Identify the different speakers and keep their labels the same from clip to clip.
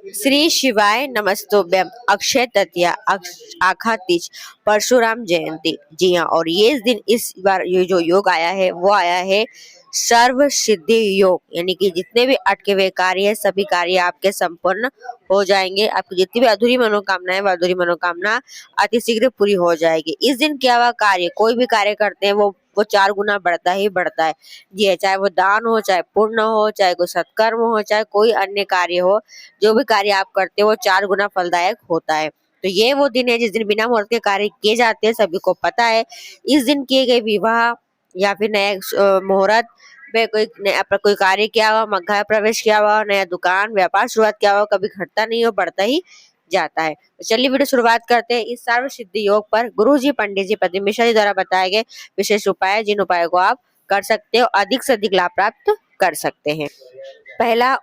Speaker 1: श्री शिवाय नमस्तुभ्यम। अक्षय तृतीया, आखा तीज, परशुराम जयंती। जी हाँ, और ये दिन इस बार ये जो योग आया है वो आया है सर्व सिद्धि योग, यानी कि जितने भी अटके हुए कार्य है सभी कार्य आपके संपूर्ण हो जाएंगे। आपकी जितनी भी अधूरी मनोकामना है वह अधूरी मनोकामना अति शीघ्र पूरी हो जाएगी। इस दिन क्या हुआ, कार्य कोई भी कार्य करते हैं वो 4 गुना बढ़ता ही बढ़ता है। जी है, चाहे वो दान हो, चाहे पुण्य हो, चाहे कोई सत्कर्म हो, चाहे कोई अन्य कार्य हो, जो भी कार्य आप करते हो वो 4 गुना फलदायक होता है। तो ये वो दिन है जिस दिन बिना मुहूर्त के कार्य किए जाते हैं, सभी को पता है। इस दिन किए गए विवाह या फिर नए मुहूर्त में कोई कार्य किया हुआ, मग्घा प्रवेश किया हुआ, नया दुकान व्यापार शुरुआत किया हुआ कभी घटता नहीं हो, बढ़ता ही जाता है। तो चलिए वीडियो शुरुआत करते हैं। इस सर्व सिद्धि योग पर गुरु जी, पंडित जी, पद्म मिश्रा जी द्वारा बताए गए विशेष उपाय, जिन उपायों को आप कर सकते हो, अधिक से अधिक लाभ प्राप्त कर सकते हैं। पहला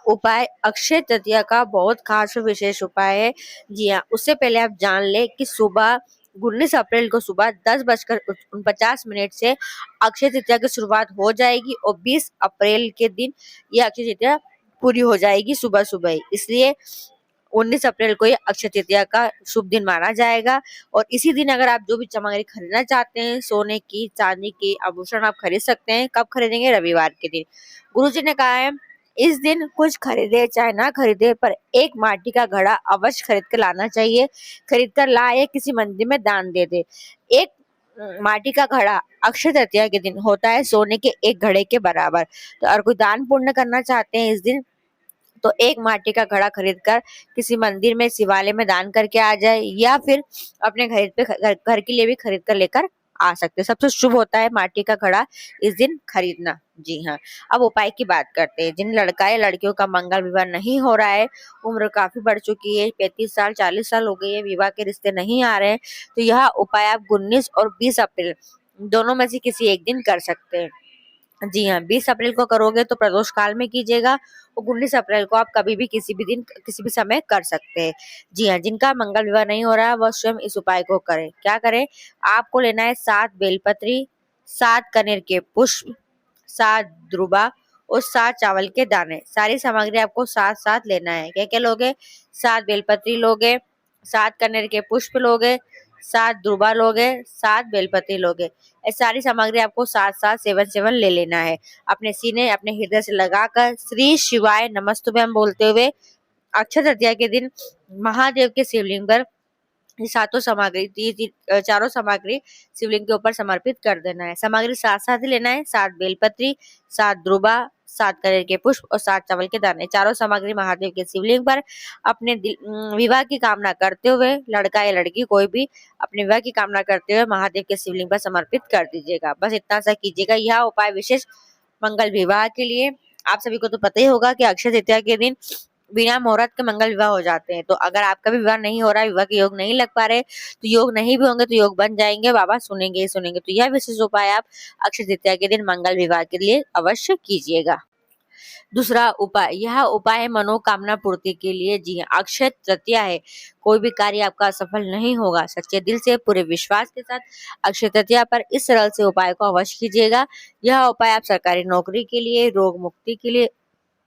Speaker 1: उपाय अक्षय तृतीया का बहुत खास और विशेष उपाय है। जी हाँ, उससे पहले आप जान ले कि सुबह 19 अप्रैल को सुबह 10:49 से अक्षय तृतीया की शुरुआत हो जाएगी और 20 अप्रैल के दिन यह अक्षय तृतीया पूरी हो जाएगी सुबह सुबह ही। इसलिए 19 अप्रैल को ये अक्षय तृतीया का शुभ दिन माना जाएगा। और इसी दिन अगर आप जो भी सामग्री खरीदना चाहते हैं, सोने की, चांदी की आभूषण आप खरीद सकते हैं। कब खरीदेंगे? रविवार के दिन। गुरुजी ने कहा है इस दिन कुछ खरीदे चाहे ना खरीदे, पर एक माटी का घड़ा अवश्य खरीद कर लाना चाहिए। खरीद कर लाए, किसी मंदिर में दान दे दे। एक माटी का घड़ा अक्षय तृतीया के दिन होता है सोने के एक घड़े के बराबर। तो अगर कोई दान पुण्य करना चाहते हैं इस दिन, तो एक माटी का घड़ा खरीदकर किसी मंदिर में, शिवालय में दान करके आ जाए, या फिर अपने घर के लिए भी खरीद कर लेकर आ सकते हैं। सबसे शुभ होता है माटी का घड़ा इस दिन खरीदना। जी हाँ, अब उपाय की बात करते हैं। जिन लड़का या लड़कियों का मंगल विवाह नहीं हो रहा है, उम्र काफी बढ़ चुकी है, 35 साल 40 साल हो गई है, विवाह के रिश्ते नहीं आ रहे हैं, तो यह उपाय आप 19 और 20 अप्रैल दोनों में से किसी एक दिन कर सकते हैं। जी हाँ, 20 अप्रैल को करोगे तो प्रदोष काल में कीजिएगा, और 19 अप्रैल को आप कभी भी किसी भी दिन किसी भी समय कर सकते हैं। जी हाँ, जिनका मंगल विवाह नहीं हो रहा है वह स्वयं इस उपाय को करें। क्या करें? आपको लेना है 7 बेलपत्री, 7 कनेर के पुष्प, 7 दुर्वा और 7 चावल के दाने। सारी सामग्री आपको साथ साथ लेना है। क्या क्या लोगे? 7 बेलपत्री लोगे, 7 कनेर के पुष्प लोगे, 7 दुर्वा लोगे, 7 बेलपत्री लोगे। ये सारी सामग्री आपको साथ साथ सेवन सेवन ले लेना है। अपने सीने, अपने हृदय से लगाकर श्री शिवाय नमस्तुभ्यम बोलते हुए अक्षय तृतीया के दिन महादेव के शिवलिंग पर ये सातों सामग्री चारों सामग्री शिवलिंग के ऊपर समर्पित कर देना है। सामग्री साथ साथ ही लेना है। 7 बेलपत्री, 7 दुर्वा, 7 कनेर के पुष्प और 7 चावल के दाने, चारों सामग्री महादेव के शिवलिंग पर अपने विवाह की कामना करते हुए, लड़का या लड़की कोई भी अपने विवाह की कामना करते हुए महादेव के शिवलिंग पर समर्पित कर दीजिएगा। बस इतना सा कीजिएगा। यह उपाय विशेष मंगल विवाह के लिए। आप सभी को तो पता ही होगा कि अक्षय तृतीया के दिन बिना मुहूर्त के मंगल विवाह हो जाते हैं। तो अगर आपका भी विवाह नहीं हो रहा है, विवाह के योग नहीं लग पा रहे, तो योग नहीं भी होंगे तो योग बन जाएंगे, बाबा सुनेंगे ही सुनेंगे। तो यह विशेष उपाय आप अक्षय तृतीया के दिन मंगल विवाह के लिए अवश्य कीजिएगा। दूसरा उपाय, यह उपाय है मनोकामना पूर्ति के लिए। जी हाँ, अक्षय तृतीया है, कोई भी कार्य आपका असफल नहीं होगा। सच्चे दिल से, पूरे विश्वास के साथ अक्षय तृतीया पर इस सरल से उपाय को अवश्य कीजिएगा। यह उपाय आप सरकारी नौकरी के लिए, रोग मुक्ति के लिए,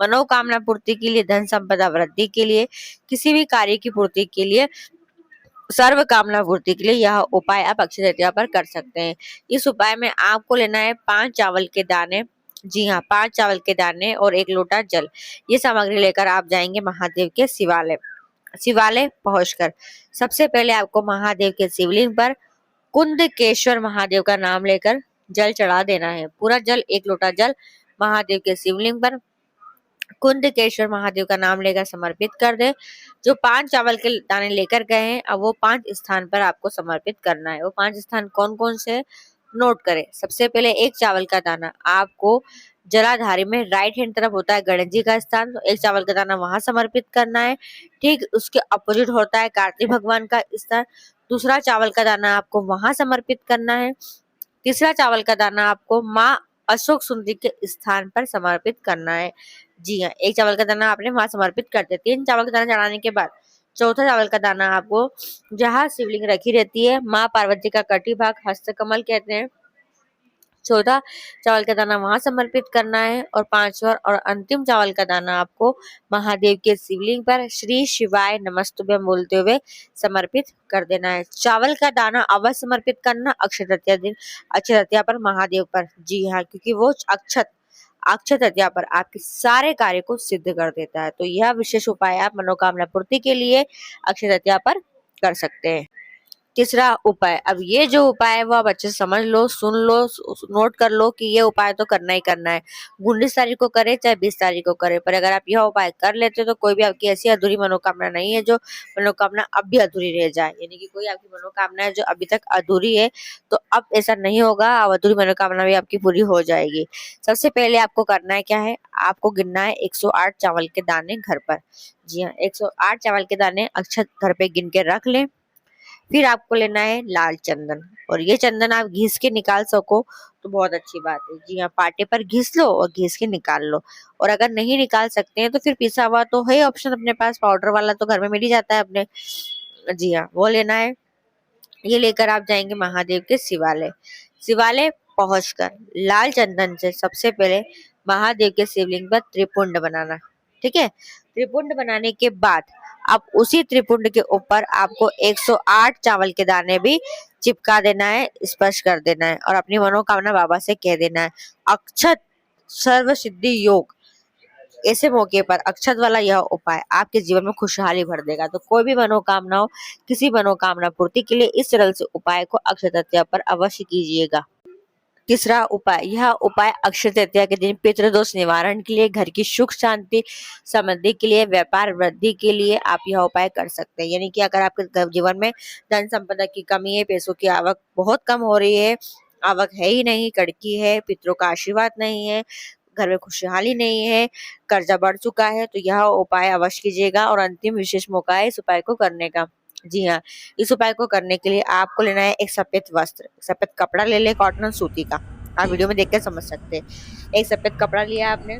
Speaker 1: मनोकामना पूर्ति के लिए, धन संपदा वृद्धि के लिए, किसी भी कार्य की पूर्ति के लिए, सर्व कामना पूर्ति के लिए यह उपाय आप अक्षय तृतीया पर कर सकते हैं। इस उपाय में आपको लेना है 5 चावल के दाने। जी हाँ, 5 चावल के दाने और 1 लोटा जल। ये सामग्री लेकर आप जाएंगे महादेव के शिवालय पहुंचकर सबसे पहले आपको महादेव के शिवलिंग पर कुंदकेश्वर महादेव का नाम लेकर जल चढ़ा देना है। पूरा जल, 1 लोटा जल महादेव के शिवलिंग पर कुंदकेश्वर महादेव का नाम लेकर समर्पित कर दे। जो 5 चावल के दाने लेकर गए हैं, अब वो 5 स्थान पर आपको समर्पित करना है। वो 5 स्थान कौन कौन से, नोट करें। सबसे पहले 1 चावल का दाना आपको जलाधारी में राइट हैंड तरफ होता है गणेश जी का स्थान, तो 1 चावल का दाना वहां समर्पित करना है। ठीक उसके अपोजिट होता है कार्तिक भगवान का स्थान, दूसरा चावल का दाना आपको वहां समर्पित करना है। तीसरा चावल का दाना आपको माँ अशोक सुंदरी के स्थान पर समर्पित करना है। जी हाँ, 1 चावल का दाना आपने वहां समर्पित कर दिया। 3 चावल का दाना चढ़ाने के बाद चौथा चावल का दाना आपको जहाँ शिवलिंग रखी रहती है, माँ पार्वती का कटी भाग, हस्तकमल कहते हैं, चौथा चावल का दाना वहां समर्पित करना है, और पांचवा और अंतिम चावल का दाना आपको महादेव के शिवलिंग पर श्री शिवाय नमस्तुभ्यम बोलते हुए समर्पित कर देना है। चावल का दाना अवश्य समर्पित करना अक्षय तृतीया दिन, अक्षय तृतीया पर महादेव पर। जी हाँ, क्योंकि वो अक्षय तृतीया पर आपके सारे कार्य को सिद्ध कर देता है। तो यह विशेष उपाय आप मनोकामना पूर्ति के लिए अक्षय तृतीया पर कर सकते हैं। तीसरा उपाय, अब ये जो उपाय है वो आप अच्छे से समझ लो, सुन लो, नोट कर लो कि ये उपाय तो करना ही करना है। 19 तारीख को करे चाहे 20 तारीख को करे, पर अगर आप यह उपाय कर लेते हो तो कोई भी आपकी ऐसी अधूरी मनोकामना नहीं है जो मनोकामना अब भी अधूरी रह जाए। यानी कि कोई आपकी मनोकामना है जो अभी तक अधूरी है, तो अब ऐसा नहीं होगा, अब अधूरी मनोकामना भी आपकी पूरी हो जाएगी। सबसे पहले आपको करना है क्या है, आपको गिनना है 108 चावल के दाने घर पर। जी हाँ, 108 चावल के दाने अक्षत घर पे गिन के रख लें। फिर आपको लेना है लाल चंदन, और ये चंदन आप घिस के निकाल सको तो बहुत अच्छी बात है। जी हाँ, पाटे पर घिस लो और घिस के निकाल लो। और अगर नहीं निकाल सकते हैं तो फिर पिसा हुआ तो है ऑप्शन अपने पास, पाउडर वाला तो घर में मिल ही जाता है अपने। जी हाँ, वो लेना है। ये लेकर आप जाएंगे महादेव के शिवालय। शिवालय पहुंचकर लाल चंदन से सबसे पहले महादेव के शिवलिंग पर त्रिपुंड बनाना। ठीक है, त्रिपुंड बनाने के बाद अब उसी त्रिपुंड के ऊपर आपको 108 चावल के दाने भी चिपका देना है, स्पर्श कर देना है, और अपनी मनोकामना बाबा से कह देना है। अक्षत सर्व सिद्धि योग, ऐसे मौके पर अक्षत वाला यह उपाय आपके जीवन में खुशहाली भर देगा। तो कोई भी मनोकामना हो, किसी मनोकामना पूर्ति के लिए इस सरल से उपाय को अक्षय तृतीया पर अवश्य कीजिएगा। तीसरा उपाय, यह उपाय अक्षय तृतीया के दिन पितृदोष निवारण के लिए, घर की सुख शांति समृद्धि के लिए, व्यापार वृद्धि के लिए आप यह उपाय कर सकते हैं। यानी कि अगर आपके जीवन में धन संपदा की कमी है, पैसों की आवक बहुत कम हो रही है, आवक है ही नहीं, कड़की है, पितरों का आशीर्वाद नहीं है, घर में खुशहाली नहीं है, कर्जा बढ़ चुका है, तो यह उपाय अवश्य कीजिएगा। और अंतिम विशेष मौका है इस उपाय को करने का। जी हाँ, इस उपाय को करने के लिए आपको लेना है एक सफेद वस्त्र, सफेद कपड़ा ले ले, कॉटन सूती का। आप वीडियो में देख कर समझ सकते हैं। एक सफेद कपड़ा लिया आपने,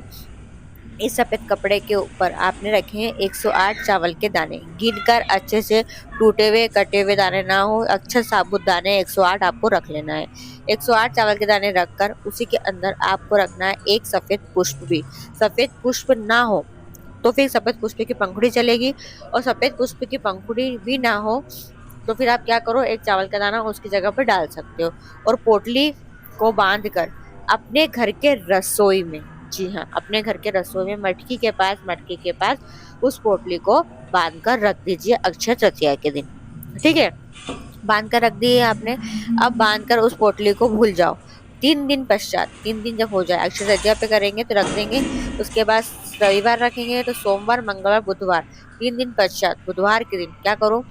Speaker 1: इस सफेद कपड़े के ऊपर आपने रखे हैं 108 चावल के दाने। गिनकर अच्छे से, टूटे हुए कटे हुए दाने ना हो, अच्छे साबुत दाने 108 आपको रख लेना है। 108 चावल के दाने रखकर उसी के अंदर आपको रखना है एक सफेद पुष्प भी। सफेद पुष्प ना हो तो फिर सफेद पुष्प की पंखुड़ी चलेगी, और सफेद पुष्प की पंखुड़ी भी ना हो तो फिर आप क्या करो, एक चावल का दाना उसकी जगह पर डाल सकते हो, और पोटली को बांध कर अपने घर के रसोई में, जी हाँ, अपने घर के रसोई में मटकी के पास उस पोटली को बांध कर रख दीजिए अक्षय तृतीया के दिन। ठीक है, बांध कर रख दिए आपने। अब बांध कर उस पोटली को भूल जाओ। 3 दिन पश्चात, 3 दिन जब हो जाए, अक्षय तृतीया पे करेंगे तो रख देंगे, उसके बाद रविवार रखेंगे तो सोमवार, मंगलवार, बुधवार, 3 दिन पश्चात बुधवार के दिन क्या करो,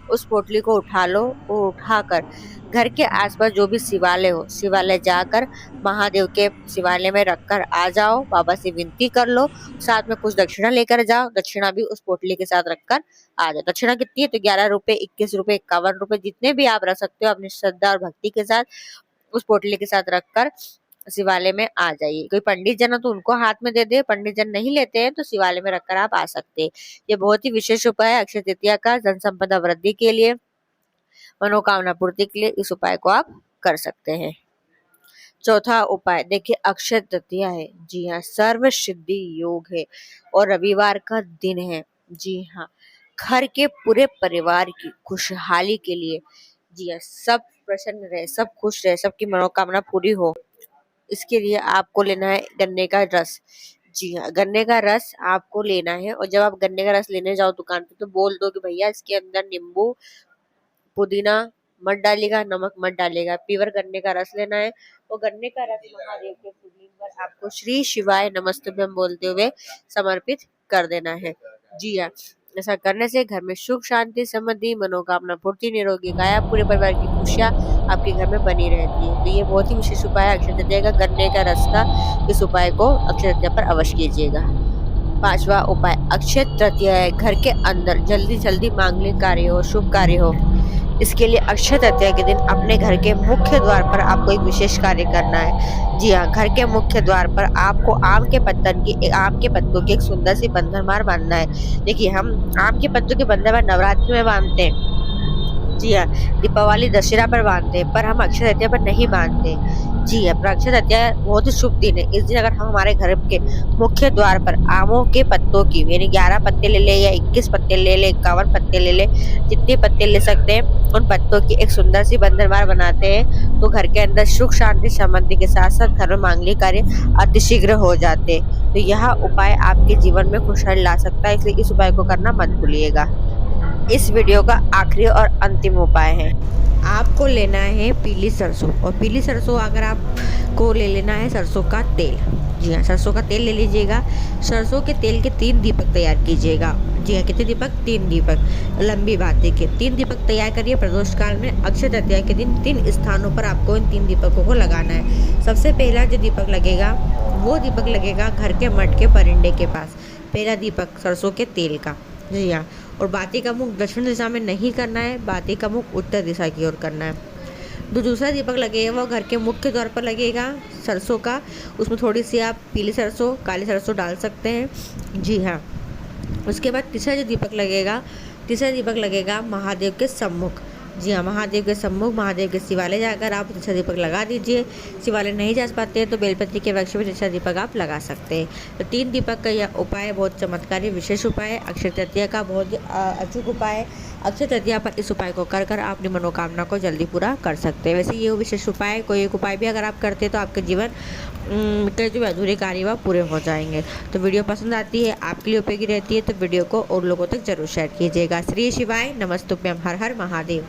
Speaker 1: उस पोटली को उठा लो। वो उठाकर घर के आसपास जो भी शिवालय हो, शिवालय जाकर महादेव के शिवालय में रखकर आ जाओ, बाबा से विनती कर लो, साथ में कुछ दक्षिणा लेकर जाओ, दक्षिणा भी उस पोटली के साथ रखकर आ जाओ। दक्षिणा कितनी है तो 11 रुपए, 21 रुपए, 51 रुपए, जितने भी आप रख सकते हो अपनी श्रद्धा और भक्ति के साथ उस पोटली के साथ रखकर शिवालय में आ जाइए। कोई पंडित जन हो तो उनको हाथ में दे दे, पंडित जन नहीं लेते हैं तो शिवालय में रखकर आप आ सकते हैं। ये बहुत ही विशेष उपाय है अक्षय तृतीया का, धन संपदा वृद्धि के लिए, मनोकामना पूर्ति के लिए इस उपाय को आप कर सकते हैं। चौथा उपाय देखिए, अक्षय तृतीया है, जी हाँ, सर्व सिद्धि योग है और रविवार का दिन है। जी हाँ, घर के पूरे परिवार की खुशहाली के लिए, जी हाँ, सब प्रसन्न रहे, सब खुश रहे, सबकी मनोकामना पूरी हो, इसके लिए आपको लेना है गन्ने का रस। जी हाँ, गन्ने का रस आपको लेना है, और जब आप गन्ने का रस लेने जाओ दुकान पे तो बोल दो कि भैया इसके अंदर नींबू, पुदीना मत डालिएगा, नमक मत डालिएगा, प्योर गन्ने का रस लेना है। वो गन्ने का रस महादेव के शिवलिंग पर आपको श्री शिवाय नमस्तुभ्यम बोलते हुए समर्पित कर देना है। जी हाँ, ऐसा करने से घर में सुख शांति समृद्धि, मनोकामना पूर्ति, निरोगी काया, पूरे परिवार की खुशियाँ आपके घर में बनी रहती है। तो ये बहुत ही विशेष उपाय है अक्षय तृतीया का, गन्ने का रस का। इस उपाय को अक्षय तृतीया पर अवश्य कीजिएगा। पांचवा उपाय, अक्षय तृतीया है, घर के अंदर जल्दी जल्दी मांगलिक कार्य हो, शुभ कार्य हो, इसके लिए अक्षय तृतीया के दिन अपने घर के मुख्य द्वार पर आपको एक विशेष कार्य करना है। जी हाँ, घर के मुख्य द्वार पर आपको आम के पत्तों की एक सुंदर सी बंधन मार बांधना है। देखिए, हम आम के पत्तों के बंधन नवरात्रि में बांधते हैं, जी हाँ, दीपावली दशहरा पर बांधते हैं, पर हम अक्षय तृतीया पर नहीं बांधते। जी हाँ, पर अक्षय तृतीया बहुत ही शुभ दिन है। इस दिन अगर हम हमारे घर के मुख्य द्वार पर आमों के पत्तों की यानी 11 पत्ते ले ले या 21 पत्ते ले ले, 51 पत्ते ले ले, जितने पत्ते ले सकते हैं, उन पत्तों की एक सुंदर सी बंधनमाला बनाते हैं, तो घर के अंदर सुख शांति समृद्धि के साथ साथ घर में मांगलिक कार्य अतिशीघ्र हो जाते हैं। तो यह उपाय आपके जीवन में खुशहाली ला सकता है, इसलिए इस उपाय को करना मत भूलिएगा। इस वीडियो का आखिरी और अंतिम उपाय है, आपको लेना है पीली सरसों, और पीली सरसों अगर आपको ले लेना है सरसों का तेल। जी हाँ, सरसों का तेल ले लीजिएगा। सरसों के तेल के 3 दीपक तैयार कीजिएगा। जी हाँ, कितने दीपक? 3 दीपक, लंबी बातें के 3 दीपक तैयार करिए। प्रदोष काल में अक्षय तृतीया के दिन 3 स्थानों पर आपको इन 3 दीपकों को लगाना है। सबसे पहला जो दीपक लगेगा वो दीपक लगेगा घर के मठ के परिंदे के पास। पहला दीपक सरसों के तेल का। जी हाँ, और बाती का मुख दक्षिण दिशा में नहीं करना है, बाती का मुख उत्तर दिशा की ओर करना है। जो दूसरा दीपक लगेगा वो घर के मुख्य द्वार पर लगेगा सरसों का। उसमें थोड़ी सी आप पीली सरसों, काली सरसों डाल सकते हैं। जी हाँ, उसके बाद तीसरा दीपक लगेगा महादेव के सम्मुख। जी हाँ, महादेव के सम्मुख, महादेव के शिवालय जाकर आप तीसरा दीपक लगा दीजिए। शिवालय नहीं जा पाते हैं तो बेलपत्री के वृक्ष में तीसरा दीपक आप लगा सकते हैं। तो 3 दीपक का यह उपाय बहुत चमत्कारी विशेष उपाय है। अक्षय तृतीया का बहुत अचूक उपाय है। अक्षय तृतीया पर इस उपाय को कर कर आप अपनी मनोकामना को जल्दी पूरा कर सकते हैं। वैसे ये विशेष उपाय है, कोई एक उपाय भी अगर आप करते हैं तो आपके जीवन के जो अधूरे कार्य वह पूरे हो जाएंगे। तो वीडियो पसंद आती है, आपके लिए उपयोगी रहती है, तो वीडियो को और लोगों तक जरूर शेयर कीजिएगा। श्री शिवाय नमस्तुभ्यम, हर हर महादेव।